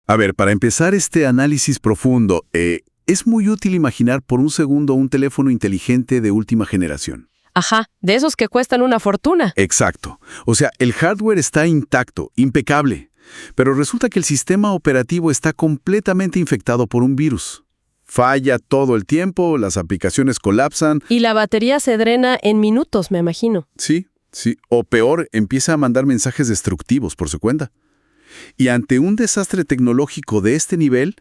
A ver, para empezar este análisis profundo, es muy útil imaginar por un segundo un teléfono inteligente de última generación. Ajá, de esos que cuestan una fortuna. Exacto. O sea, el hardware está intacto, impecable, pero resulta que el sistema operativo está completamente infectado por un virus. Falla todo el tiempo, las aplicaciones colapsan. Y la batería se drena en minutos, me imagino. Sí, sí. O peor, empieza a mandar mensajes destructivos por su cuenta. Y ante un desastre tecnológico de este nivel,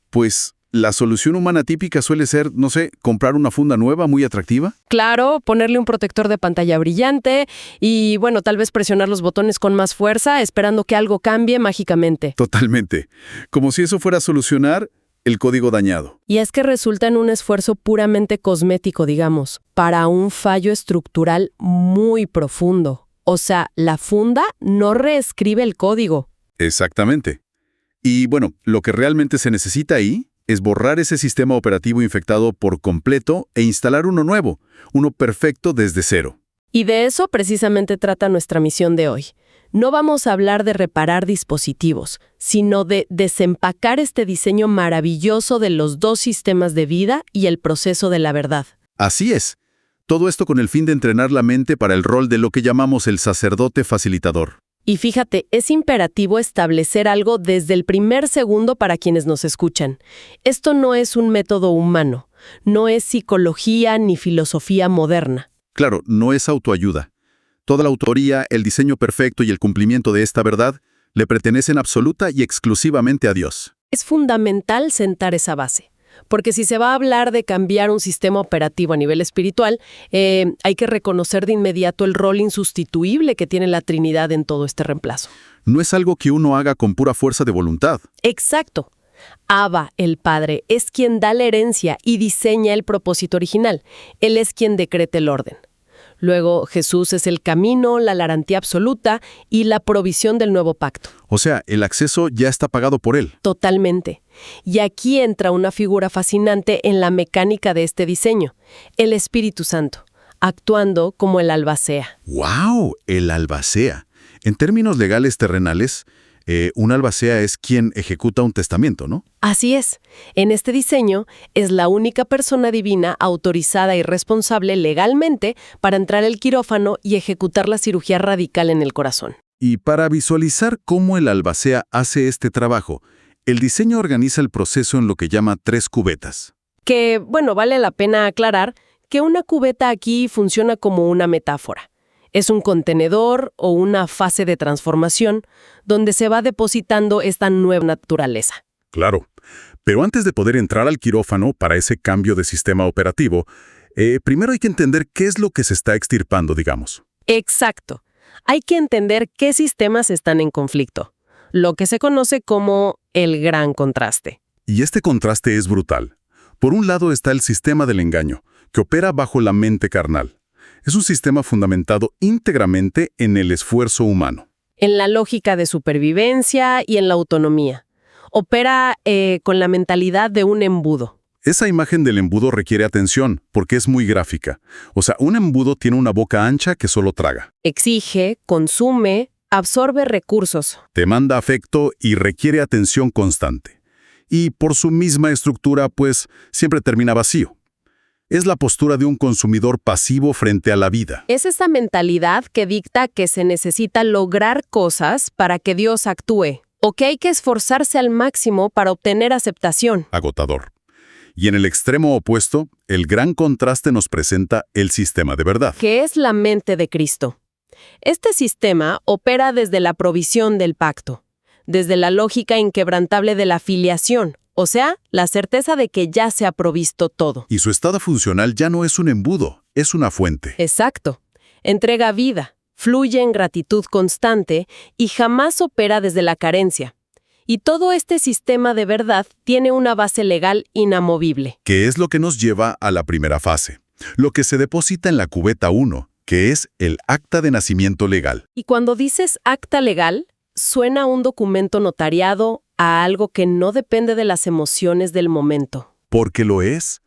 pues la solución humana típica suele ser, no sé, comprar una funda nueva muy atractiva. Claro, ponerle un protector de pantalla brillante y, bueno, tal vez presionar los botones con más fuerza, esperando que algo cambie mágicamente. Totalmente. Como si eso fuera a solucionar el código dañado. Y es que resulta en un esfuerzo puramente cosmético, digamos, para un fallo estructural muy profundo. O sea, la funda no reescribe el código. Exactamente. Y bueno, lo que realmente se necesita ahí es borrar ese sistema operativo infectado por completo e instalar uno nuevo, uno perfecto desde cero. Y de eso precisamente trata nuestra misión de hoy. No vamos a hablar de reparar dispositivos, sino de desempacar este diseño maravilloso de los dos sistemas de vida y el proceso de la verdad. Así es. Todo esto con el fin de entrenar la mente para el rol de lo que llamamos el sacerdote facilitador. Y fíjate, es imperativo establecer algo desde el primer segundo para quienes nos escuchan. Esto no es un método humano, no es psicología ni filosofía moderna. Claro, no es autoayuda. Toda la autoría, el diseño perfecto y el cumplimiento de esta verdad le pertenecen absoluta y exclusivamente a Dios. Es fundamental sentar esa base. Porque si se va a hablar de cambiar un sistema operativo a nivel espiritual, hay que reconocer de inmediato el rol insustituible que tiene la Trinidad en todo este reemplazo. No es algo que uno haga con pura fuerza de voluntad. Exacto. Abba, el Padre, es quien da la herencia y diseña el propósito original. Él es quien decreta el orden. Luego, Jesús es el camino, la garantía absoluta y la provisión del nuevo pacto. O sea, el acceso ya está pagado por Él. Totalmente. Y aquí entra una figura fascinante en la mecánica de este diseño, el Espíritu Santo, actuando como el albacea. ¡Wow! El albacea. En términos legales terrenales, un albacea es quien ejecuta un testamento, ¿no? Así es. En este diseño, es la única persona divina autorizada y responsable legalmente para entrar al quirófano y ejecutar la cirugía radical en el corazón. Y para visualizar cómo el albacea hace este trabajo, el diseño organiza el proceso en lo que llama 3 cubetas. Que, bueno, vale la pena aclarar que una cubeta aquí funciona como una metáfora. Es un contenedor o una fase de transformación donde se va depositando esta nueva naturaleza. Claro, pero antes de poder entrar al quirófano para ese cambio de sistema operativo, primero hay que entender qué es lo que se está extirpando, digamos. Exacto. Hay que entender qué sistemas están en conflicto, lo que se conoce como el gran contraste. Y este contraste es brutal. Por un lado está el sistema del engaño, que opera bajo la mente carnal. Es un sistema fundamentado íntegramente en el esfuerzo humano. En la lógica de supervivencia y en la autonomía. Opera con la mentalidad de un embudo. Esa imagen del embudo requiere atención, porque es muy gráfica. O sea, un embudo tiene una boca ancha que solo traga. Exige, consume, absorbe recursos. Demanda afecto y requiere atención constante. Y por su misma estructura, pues, siempre termina vacío. Es la postura de un consumidor pasivo frente a la vida. Es esa mentalidad que dicta que se necesita lograr cosas para que Dios actúe, o que hay que esforzarse al máximo para obtener aceptación. Agotador. Y en el extremo opuesto, el gran contraste nos presenta el sistema de verdad. Que es la mente de Cristo. Este sistema opera desde la provisión del pacto, desde la lógica inquebrantable de la filiación, o sea, la certeza de que ya se ha provisto todo. Y su estado funcional ya no es un embudo, es una fuente. Exacto. Entrega vida, fluye en gratitud constante y jamás opera desde la carencia. Y todo este sistema de verdad tiene una base legal inamovible. Que es lo que nos lleva a la primera fase, lo que se deposita en la cubeta 1, que es el acta de nacimiento legal. Y cuando dices acta legal, suena a un documento notariado, a algo que no depende de las emociones del momento. Porque lo es.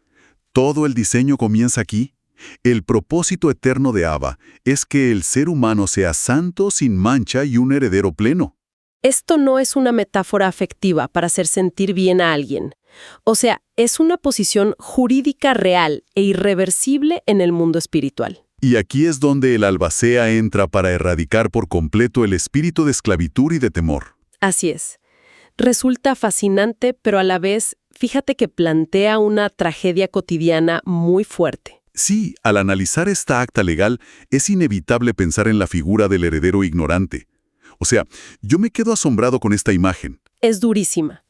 Todo el diseño comienza aquí. El propósito eterno de Abba es que el ser humano sea santo, sin mancha y un heredero pleno. Esto no es una metáfora afectiva para hacer sentir bien a alguien. O sea, es una posición jurídica real e irreversible en el mundo espiritual. Y aquí es donde el albacea entra para erradicar por completo el espíritu de esclavitud y de temor. Así es. Resulta fascinante, pero a la vez, fíjate que plantea una tragedia cotidiana muy fuerte. Sí, al analizar esta acta legal, es inevitable pensar en la figura del heredero ignorante. O sea, yo me quedo asombrado con esta imagen. Es durísima.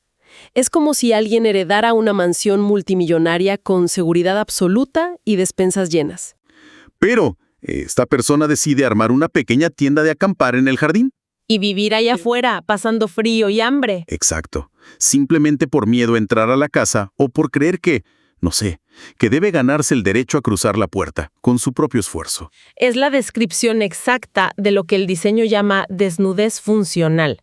Es como si alguien heredara una mansión multimillonaria con seguridad absoluta y despensas llenas. Pero esta persona decide armar una pequeña tienda de acampar en el jardín. Y vivir allá afuera, pasando frío y hambre. Exacto. Simplemente por miedo a entrar a la casa o por creer que, no sé, que debe ganarse el derecho a cruzar la puerta con su propio esfuerzo. Es la descripción exacta de lo que el diseño llama desnudez funcional.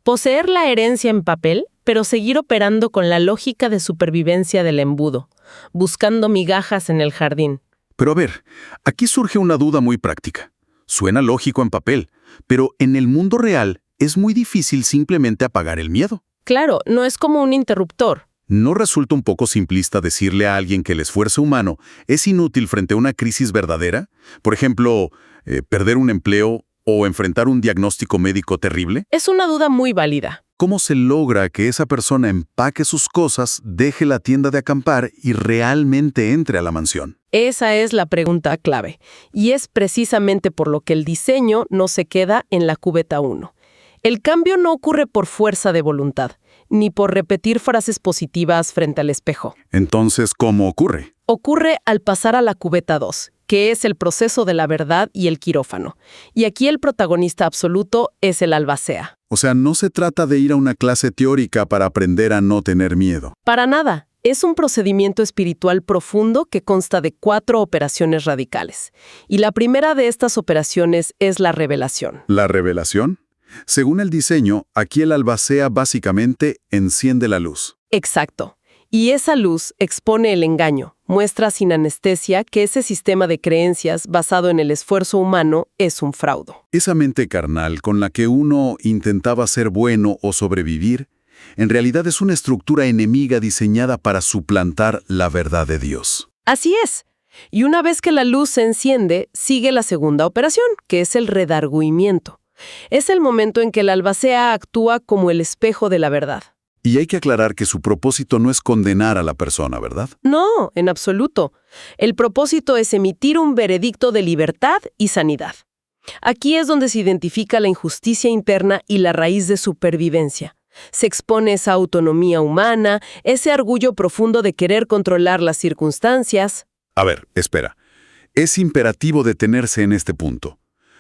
Poseer la herencia en papel, pero seguir operando con la lógica de supervivencia del embudo, buscando migajas en el jardín. Pero a ver, aquí surge una duda muy práctica. Suena lógico en papel, pero en el mundo real es muy difícil simplemente apagar el miedo. Claro, no es como un interruptor. ¿No resulta un poco simplista decirle a alguien que el esfuerzo humano es inútil frente a una crisis verdadera? Por ejemplo, perder un empleo o enfrentar un diagnóstico médico terrible. Es una duda muy válida. ¿Cómo se logra que esa persona empaque sus cosas, deje la tienda de acampar y realmente entre a la mansión? Esa es la pregunta clave. Y es precisamente por lo que el diseño no se queda en la cubeta 1. El cambio no ocurre por fuerza de voluntad, ni por repetir frases positivas frente al espejo. Entonces, ¿cómo ocurre? Ocurre al pasar a la cubeta 2, que es el proceso de la verdad y el quirófano. Y aquí el protagonista absoluto es el albacea. O sea, no se trata de ir a una clase teórica para aprender a no tener miedo. Para nada. Es un procedimiento espiritual profundo que consta de 4 operaciones radicales. Y la primera de estas operaciones es la revelación. ¿La revelación? Según el diseño, aquí el albacea básicamente enciende la luz. Exacto. Y esa luz expone el engaño, muestra sin anestesia que ese sistema de creencias basado en el esfuerzo humano es un fraude. Esa mente carnal con la que uno intentaba ser bueno o sobrevivir, en realidad es una estructura enemiga diseñada para suplantar la verdad de Dios. Así es. Y una vez que la luz se enciende, sigue la segunda operación, que es el redargüimiento. Es el momento en que el albacea actúa como el espejo de la verdad. Y hay que aclarar que su propósito no es condenar a la persona, ¿verdad? No, en absoluto. El propósito es emitir un veredicto de libertad y sanidad. Aquí es donde se identifica la injusticia interna y la raíz de supervivencia. Se expone esa autonomía humana, ese orgullo profundo de querer controlar las circunstancias. A ver, espera. Es imperativo detenerse en este punto.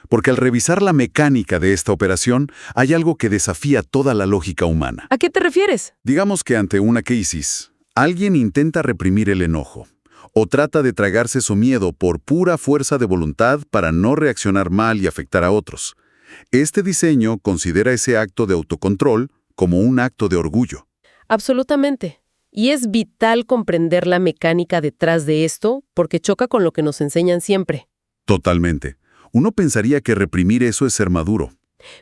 Porque al revisar la mecánica de esta operación, hay algo que desafía toda la lógica humana. ¿A qué te refieres? Digamos que ante una crisis, alguien intenta reprimir el enojo, o trata de tragarse su miedo por pura fuerza de voluntad para no reaccionar mal y afectar a otros. Este diseño considera ese acto de autocontrol como un acto de orgullo. Absolutamente. Y es vital comprender la mecánica detrás de esto, porque choca con lo que nos enseñan siempre. Totalmente. Uno pensaría que reprimir eso es ser maduro.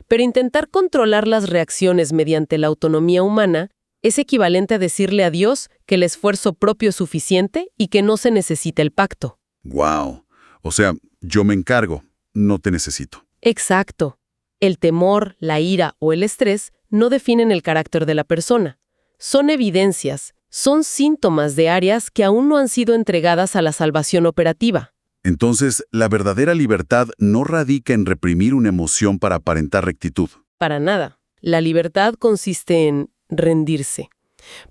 Pero intentar controlar las reacciones mediante la autonomía humana es equivalente a decirle a Dios que el esfuerzo propio es suficiente y que no se necesita el pacto. ¡Wow! O sea, yo me encargo, no te necesito. Exacto. El temor, la ira o el estrés no definen el carácter de la persona. Son evidencias, son síntomas de áreas que aún no han sido entregadas a la salvación operativa. Entonces, la verdadera libertad no radica en reprimir una emoción para aparentar rectitud. Para nada. La libertad consiste en rendirse,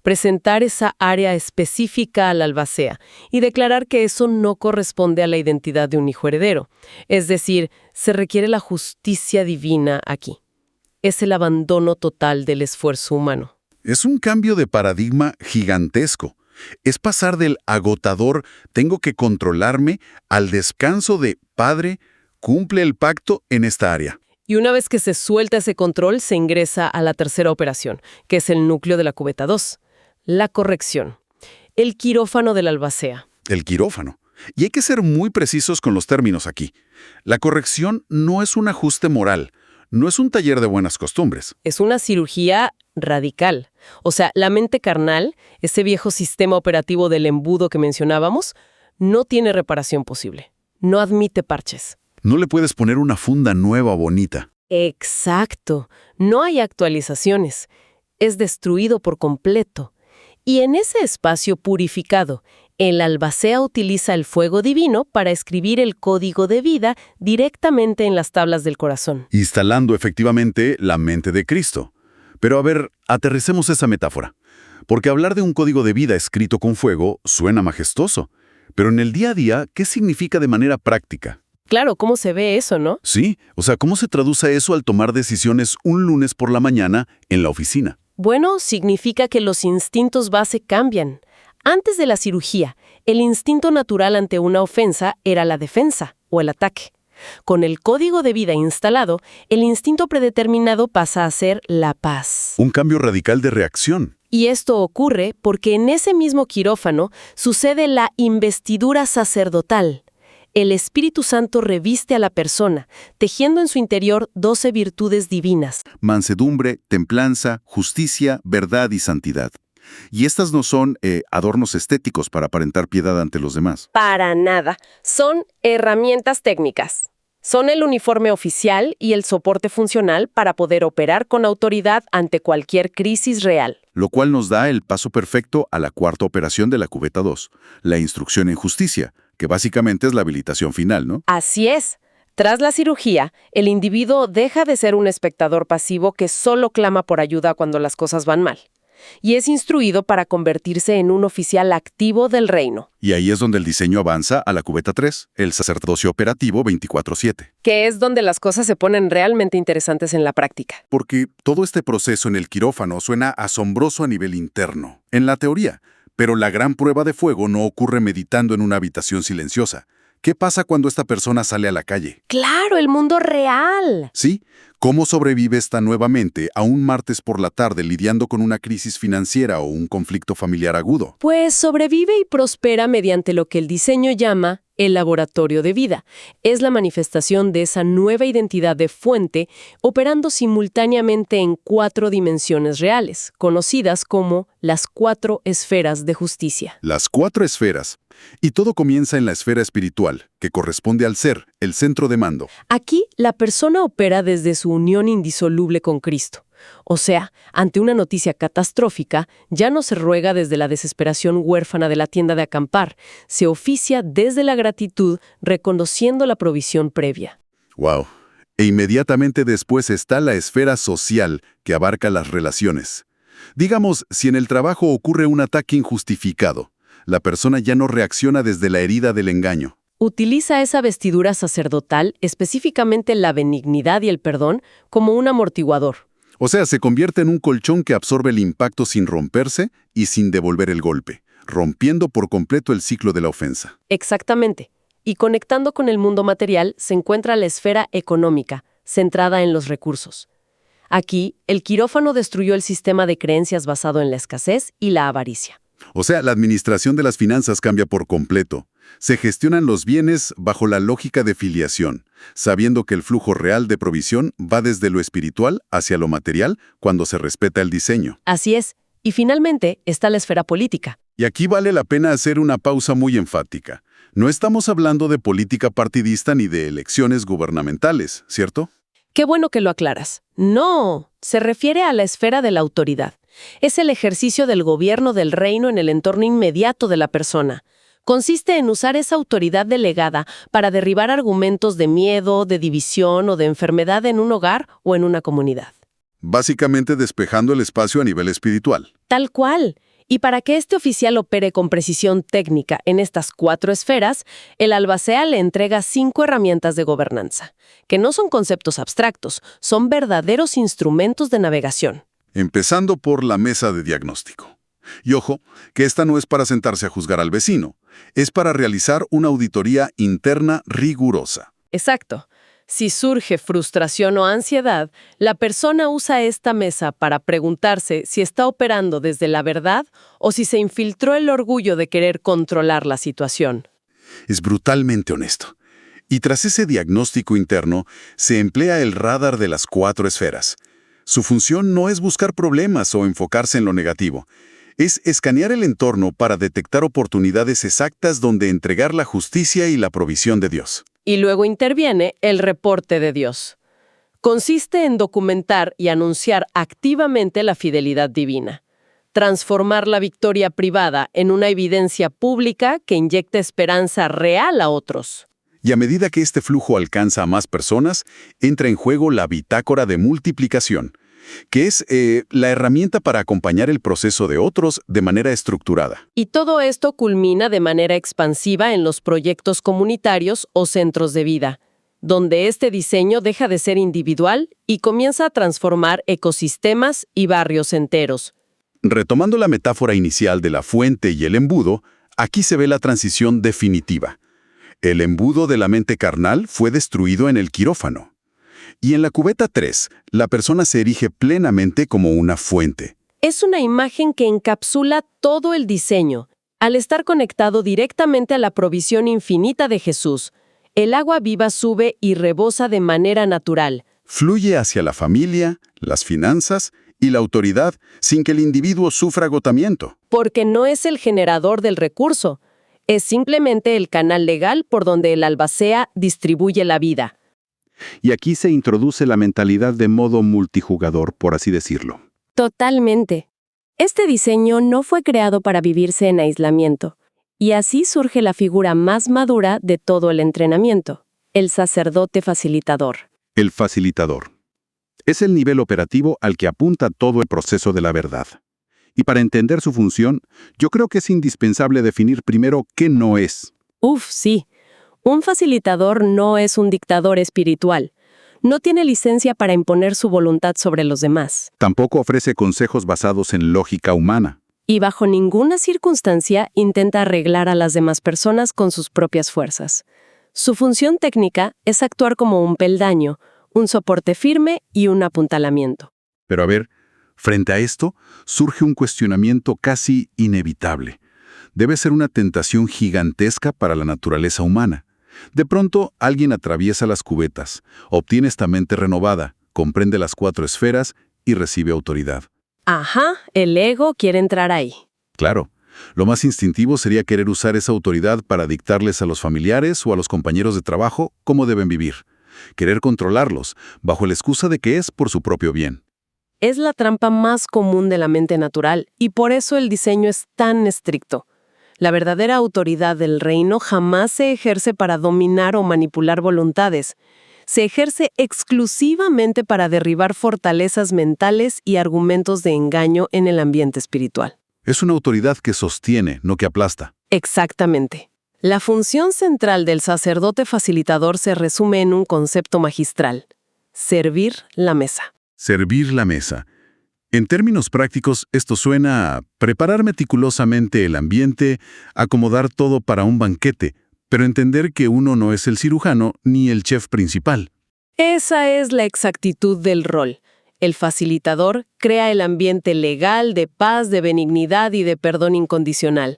presentar esa área específica al albacea y declarar que eso no corresponde a la identidad de un hijo heredero. Es decir, se requiere la justicia divina aquí. Es el abandono total del esfuerzo humano. Es un cambio de paradigma gigantesco. Es pasar del agotador, tengo que controlarme, al descanso de, Padre, cumple el pacto en esta área. Y una vez que se suelta ese control, se ingresa a la tercera operación, que es el núcleo de la cubeta 2, la corrección, el quirófano del albacea. El quirófano. Y hay que ser muy precisos con los términos aquí. La corrección no es un ajuste moral, no es un taller de buenas costumbres. Es una cirugía radical. O sea, la mente carnal, ese viejo sistema operativo del embudo que mencionábamos, no tiene reparación posible. No admite parches. No le puedes poner una funda nueva bonita. Exacto. No hay actualizaciones. Es destruido por completo. Y en ese espacio purificado, el albacea utiliza el fuego divino para escribir el código de vida directamente en las tablas del corazón. Instalando efectivamente la mente de Cristo. Pero a ver, aterricemos esa metáfora. Porque hablar de un código de vida escrito con fuego suena majestuoso. Pero en el día a día, ¿qué significa de manera práctica? Claro, ¿cómo se ve eso, no? Sí, o sea, ¿cómo se traduce eso al tomar decisiones un lunes por la mañana en la oficina? Bueno, significa que los instintos base cambian. Antes de la cirugía, el instinto natural ante una ofensa era la defensa o el ataque. Con el código de vida instalado, el instinto predeterminado pasa a ser la paz. Un cambio radical de reacción. Y esto ocurre porque en ese mismo quirófano sucede la investidura sacerdotal. El Espíritu Santo reviste a la persona, tejiendo en su interior 12 virtudes divinas. Mansedumbre, templanza, justicia, verdad y santidad. Y estas no son adornos estéticos para aparentar piedad ante los demás. Para nada. Son herramientas técnicas. Son el uniforme oficial y el soporte funcional para poder operar con autoridad ante cualquier crisis real. Lo cual nos da el paso perfecto a la cuarta operación de la cubeta 2, la instrucción en justicia, que básicamente es la habilitación final, ¿no? Así es. Tras la cirugía, el individuo deja de ser un espectador pasivo que solo clama por ayuda cuando las cosas van mal, y es instruido para convertirse en un oficial activo del reino. Y ahí es donde el diseño avanza a la cubeta 3, el sacerdocio operativo 24/7. Que es donde las cosas se ponen realmente interesantes en la práctica. Porque todo este proceso en el quirófano suena asombroso a nivel interno, en la teoría, pero la gran prueba de fuego no ocurre meditando en una habitación silenciosa. ¿Qué pasa cuando esta persona sale a la calle? ¡Claro, el mundo real! Sí, ¿cómo sobrevive esta nuevamente a un martes por la tarde lidiando con una crisis financiera o un conflicto familiar agudo? Pues sobrevive y prospera mediante lo que el diseño llama el laboratorio de vida. Es la manifestación de esa nueva identidad de fuente operando simultáneamente en 4 dimensiones reales, conocidas como las 4 esferas de justicia. Las 4 esferas. Y todo comienza en la esfera espiritual, que corresponde al ser, el centro de mando. Aquí, la persona opera desde su unión indisoluble con Cristo. O sea, ante una noticia catastrófica, ya no se ruega desde la desesperación huérfana de la tienda de acampar, se oficia desde la gratitud, reconociendo la provisión previa. ¡Wow! E inmediatamente después está la esfera social, que abarca las relaciones. Digamos, si en el trabajo ocurre un ataque injustificado, la persona ya no reacciona desde la herida del engaño. Utiliza esa vestidura sacerdotal, específicamente la benignidad y el perdón, como un amortiguador. O sea, se convierte en un colchón que absorbe el impacto sin romperse y sin devolver el golpe, rompiendo por completo el ciclo de la ofensa. Exactamente. Y conectando con el mundo material se encuentra la esfera económica, centrada en los recursos. Aquí, el quirófano destruyó el sistema de creencias basado en la escasez y la avaricia. O sea, la administración de las finanzas cambia por completo. Se gestionan los bienes bajo la lógica de filiación, sabiendo que el flujo real de provisión va desde lo espiritual hacia lo material cuando se respeta el diseño. Así es. Y finalmente está la esfera política. Y aquí vale la pena hacer una pausa muy enfática. No estamos hablando de política partidista ni de elecciones gubernamentales, ¿cierto? Qué bueno que lo aclaras. No, se refiere a la esfera de la autoridad. Es el ejercicio del gobierno del reino en el entorno inmediato de la persona. Consiste en usar esa autoridad delegada para derribar argumentos de miedo, de división o de enfermedad en un hogar o en una comunidad. Básicamente despejando el espacio a nivel espiritual. Tal cual. Y para que este oficial opere con precisión técnica en estas 4 esferas, el albacea le entrega 5 herramientas de gobernanza, que no son conceptos abstractos, son verdaderos instrumentos de navegación. Empezando por la mesa de diagnóstico. Y ojo, que esta no es para sentarse a juzgar al vecino, es para realizar una auditoría interna rigurosa. Exacto. Si surge frustración o ansiedad, la persona usa esta mesa para preguntarse si está operando desde la verdad o si se infiltró el orgullo de querer controlar la situación. Es brutalmente honesto. Y tras ese diagnóstico interno, se emplea el radar de las 4 esferas. Su función no es buscar problemas o enfocarse en lo negativo. Es escanear el entorno para detectar oportunidades exactas donde entregar la justicia y la provisión de Dios. Y luego interviene el reporte de Dios. Consiste en documentar y anunciar activamente la fidelidad divina. Transformar la victoria privada en una evidencia pública que inyecta esperanza real a otros. Y a medida que este flujo alcanza a más personas, entra en juego la bitácora de multiplicación, que es la herramienta para acompañar el proceso de otros de manera estructurada. Y todo esto culmina de manera expansiva en los proyectos comunitarios o centros de vida, donde este diseño deja de ser individual y comienza a transformar ecosistemas y barrios enteros. Retomando la metáfora inicial de la fuente y el embudo, aquí se ve la transición definitiva. El embudo de la mente carnal fue destruido en el quirófano. Y en la cubeta 3, la persona se erige plenamente como una fuente. Es una imagen que encapsula todo el diseño. Al estar conectado directamente a la provisión infinita de Jesús, el agua viva sube y rebosa de manera natural. Fluye hacia la familia, las finanzas y la autoridad sin que el individuo sufra agotamiento. Porque no es el generador del recurso, es simplemente el canal legal por donde el albacea distribuye la vida. Y aquí se introduce la mentalidad de modo multijugador, por así decirlo. Totalmente. Este diseño no fue creado para vivirse en aislamiento, y así surge la figura más madura de todo el entrenamiento, el sacerdote facilitador. El facilitador. Es el nivel operativo al que apunta todo el proceso de la verdad. Y para entender su función, yo creo que es indispensable definir primero qué no es. Sí. Un facilitador no es un dictador espiritual. No tiene licencia para imponer su voluntad sobre los demás. Tampoco ofrece consejos basados en lógica humana. Y bajo ninguna circunstancia intenta arreglar a las demás personas con sus propias fuerzas. Su función técnica es actuar como un peldaño, un soporte firme y un apuntalamiento. Pero a ver, frente a esto, surge un cuestionamiento casi inevitable. Debe ser una tentación gigantesca para la naturaleza humana. De pronto, alguien atraviesa las cubetas, obtiene esta mente renovada, comprende las 4 esferas y recibe autoridad. Ajá, el ego quiere entrar ahí. Claro, lo más instintivo sería querer usar esa autoridad para dictarles a los familiares o a los compañeros de trabajo cómo deben vivir. Querer controlarlos, bajo la excusa de que es por su propio bien. Es la trampa más común de la mente natural y por eso el diseño es tan estricto. La verdadera autoridad del reino jamás se ejerce para dominar o manipular voluntades. Se ejerce exclusivamente para derribar fortalezas mentales y argumentos de engaño en el ambiente espiritual. Es una autoridad que sostiene, no que aplasta. Exactamente. La función central del sacerdote facilitador se resume en un concepto magistral: servir la mesa. Servir la mesa. En términos prácticos, esto suena a preparar meticulosamente el ambiente, acomodar todo para un banquete, pero entender que uno no es el cirujano ni el chef principal. Esa es la exactitud del rol. El facilitador crea el ambiente legal de paz, de benignidad y de perdón incondicional.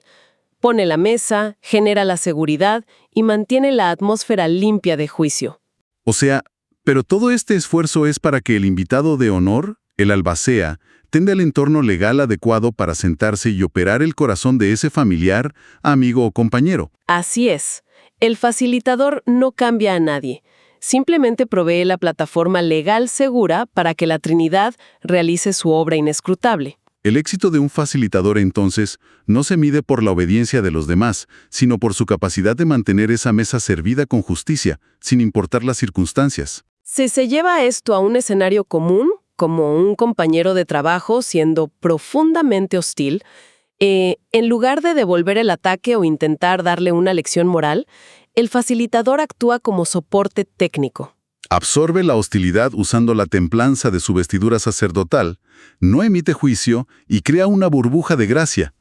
Pone la mesa, genera la seguridad y mantiene la atmósfera limpia de juicio. O sea, pero todo este esfuerzo es para que el invitado de honor, el albacea, tenga el entorno legal adecuado para sentarse y operar el corazón de ese familiar, amigo o compañero. Así es. El facilitador no cambia a nadie. Simplemente provee la plataforma legal segura para que la Trinidad realice su obra inescrutable. El éxito de un facilitador, entonces, no se mide por la obediencia de los demás, sino por su capacidad de mantener esa mesa servida con justicia, sin importar las circunstancias. Si se lleva esto a un escenario común, como un compañero de trabajo siendo profundamente hostil, en lugar de devolver el ataque o intentar darle una lección moral, el facilitador actúa como soporte técnico. Absorbe la hostilidad usando la templanza de su vestidura sacerdotal, no emite juicio y crea una burbuja de gracia.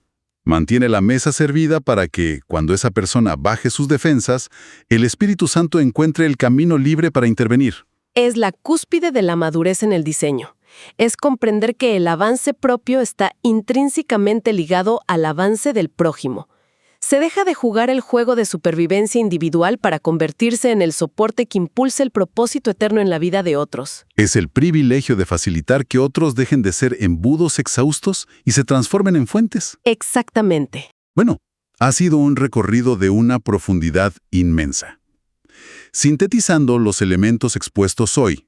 Mantiene la mesa servida para que, cuando esa persona baje sus defensas, el Espíritu Santo encuentre el camino libre para intervenir. Es la cúspide de la madurez en el diseño. Es comprender que el avance propio está intrínsecamente ligado al avance del prójimo. Se deja de jugar el juego de supervivencia individual para convertirse en el soporte que impulsa el propósito eterno en la vida de otros. Es el privilegio de facilitar que otros dejen de ser embudos exhaustos y se transformen en fuentes. Exactamente. Bueno, ha sido un recorrido de una profundidad inmensa. Sintetizando los elementos expuestos hoy,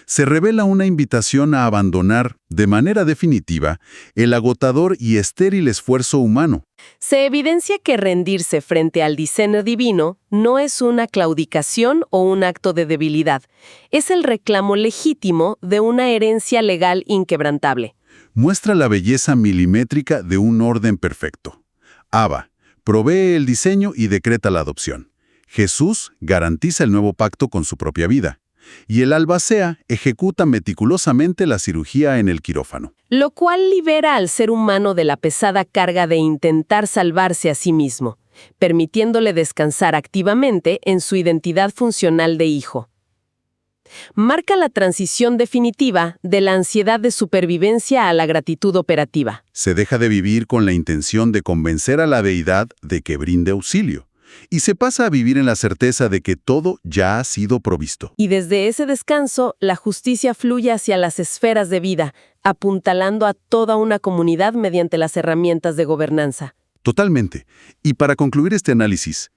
se revela una invitación a abandonar, de manera definitiva, el agotador y estéril esfuerzo humano. Se evidencia que rendirse frente al diseño divino no es una claudicación o un acto de debilidad, es el reclamo legítimo de una herencia legal inquebrantable. Muestra la belleza milimétrica de un orden perfecto. Abba provee el diseño y decreta la adopción. Jesús garantiza el nuevo pacto con su propia vida. Y el albacea ejecuta meticulosamente la cirugía en el quirófano. Lo cual libera al ser humano de la pesada carga de intentar salvarse a sí mismo, permitiéndole descansar activamente en su identidad funcional de hijo. Marca la transición definitiva de la ansiedad de supervivencia a la gratitud operativa. Se deja de vivir con la intención de convencer a la deidad de que brinde auxilio. Y se pasa a vivir en la certeza de que todo ya ha sido provisto. Y desde ese descanso, la justicia fluye hacia las esferas de vida, apuntalando a toda una comunidad mediante las herramientas de gobernanza. Totalmente. Y para concluir este análisis,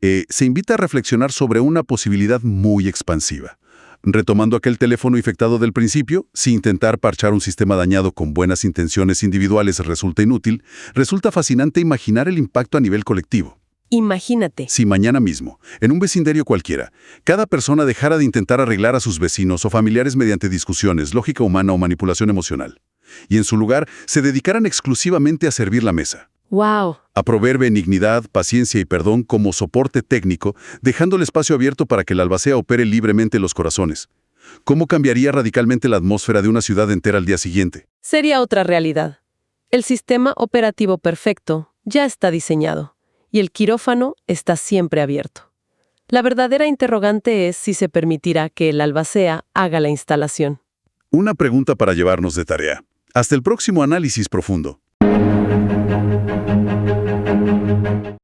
se invita a reflexionar sobre una posibilidad muy expansiva. Retomando aquel teléfono infectado del principio, si intentar parchar un sistema dañado con buenas intenciones individuales resulta inútil, resulta fascinante imaginar el impacto a nivel colectivo. Imagínate. Si mañana mismo, en un vecindario cualquiera, cada persona dejara de intentar arreglar a sus vecinos o familiares mediante discusiones, lógica humana o manipulación emocional, y en su lugar se dedicaran exclusivamente a servir la mesa. ¡Wow! A proveer benignidad, paciencia y perdón como soporte técnico, dejando el espacio abierto para que el albacea opere libremente los corazones. ¿Cómo cambiaría radicalmente la atmósfera de una ciudad entera al día siguiente? Sería otra realidad. El sistema operativo perfecto ya está diseñado. Y el quirófano está siempre abierto. La verdadera interrogante es si se permitirá que el albacea haga la instalación. Una pregunta para llevarnos de tarea. Hasta el próximo análisis profundo.